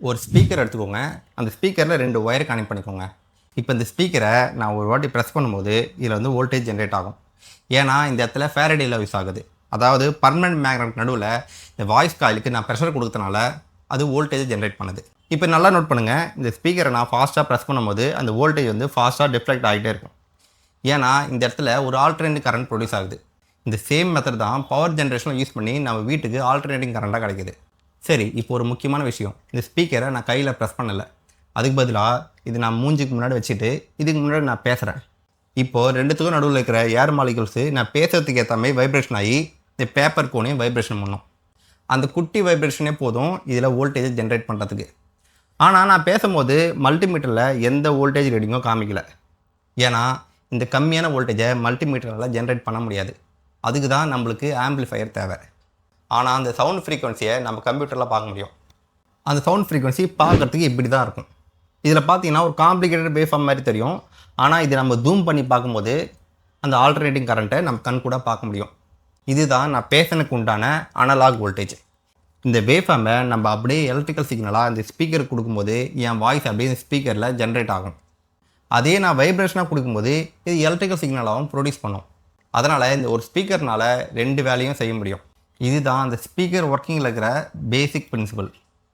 ஒரு ஸ்பீக்கர் எடுத்துக்கோங்க. அந்த ஸ்பீக்கரில் 2 ஒயர் கனெக்ட் பண்ணிக்கோங்க. இப்போ இந்த ஸ்பீக்கரை நான் ஒரு வாட்டி ப்ரெஸ் பண்ணும்போது இதில் வந்து வோல்டேஜ் ஜென்ரேட் ஆகும். ஏன்னா இந்த இடத்துல ஃபேரடே லா யூஸ் ஆகுது. அதாவது பர்மனெண்ட் மேக்னெட் நடுவில் இந்த வாய்ஸ் காயிலுக்கு நான் ப்ரெஷர் கொடுத்தனால அது வோல்டேஜ் ஜென்ரேட் பண்ணுது. இப்போ நல்லா நோட் பண்ணுங்கள், இந்த ஸ்பீக்கரை நான் ஃபாஸ்ட்டாக ப்ரெஸ் பண்ணும்போது அந்த வோல்டேஜ் வந்து ஃபாஸ்ட்டாக டிஃப்ளெக்ட் ஆகிட்டே இருக்கும். ஏன்னா இந்த இடத்துல ஒரு ஆல்டர்னேட்டிங் கரண்ட் ப்ரொடியூஸ் ஆகுது. இந்த சேம் மெத்தட் தான் பவர் ஜென்ரேஷனில் யூஸ் பண்ணி நம்ம வீட்டுக்கு ஆல்டர்னேட்டிங் கரண்ட்டாக கிடைக்குது. சரி, இப்போ ஒரு முக்கியமான விஷயம், இந்த ஸ்பீக்கரை நான் கையில் ப்ரெஸ் பண்ணலை. அதுக்கு பதிலாக இது நான் மூஞ்சிக்கு முன்னாடி வச்சுட்டு இதுக்கு முன்னாடி நான் பேசுகிறேன். இப்போது ரெண்டுத்துக்கும் நடுவில் இருக்கிற ஏர் மாலிகுல்ஸு நான் பேசுகிறதுக்கு ஏற்ற மாதிரி வைப்ரேஷன் ஆகி இந்த பேப்பர் கோனையும் வைப்ரேஷன் பண்ணும். அந்த குட்டி வைப்ரேஷனே போதும் இதில் வோல்டேஜை ஜென்ரேட் பண்ணுறதுக்கு. ஆனால் நான் பேசும்போது மல்டிமீட்டரில் எந்த வோல்டேஜ் ரீடிங்கும் காமிக்கலை. ஏன்னா இந்த கம்மியான வோல்டேஜை மல்டிமீட்டரால் ஜென்ரேட் பண்ண முடியாது. அதுக்கு தான் நம்மளுக்கு ஆம்பிளிஃபையர் தேவை. ஆனால் அந்த சவுண்ட் ஃப்ரீக்வன்சியை நம்ம கம்ப்யூட்டரில் பார்க்க முடியும். அந்த சவுண்ட் ஃப்ரீக்வன்சி பார்க்குறதுக்கு இப்படி தான் இருக்கும். இதில் பார்த்தீங்கன்னா ஒரு காம்ப்ளிகேட்டட் வேவ் ஃபார்ம் மாதிரி தெரியும். ஆனால் இது நம்ம ஜூம் பண்ணி பார்க்கும்போது அந்த ஆல்டர்னேட்டிங் கரண்ட்டை நம்ம கண் கூட பார்க்க முடியும். இதுதான் நான் பேசனுக்கு உண்டான அனலாக் வோல்டேஜ். இந்த வேவ் ஃபார்மை நம்ம அப்படியே எலக்ட்ரிக்கல் சிக்னலாக இந்த ஸ்பீக்கருக்கு கொடுக்கும்போது என் வாய்ஸ் அப்படியே இந்த ஸ்பீக்கரில் ஜென்ரேட் ஆகும். அதே நான் வைப்ரேஷனாக கொடுக்கும்போது இது எலக்ட்ரிக்கல் சிக்னலாகவும் ப்ரொடியூஸ் பண்ணும். அதனால் இந்த ஒரு ஸ்பீக்கர்னால் 2 வேலையும் செய்ய முடியும். இதுதான் அந்த ஸ்பீக்கர் ஒர்க்கிங்கில் இருக்கிற பேசிக் பிரின்சிபல்.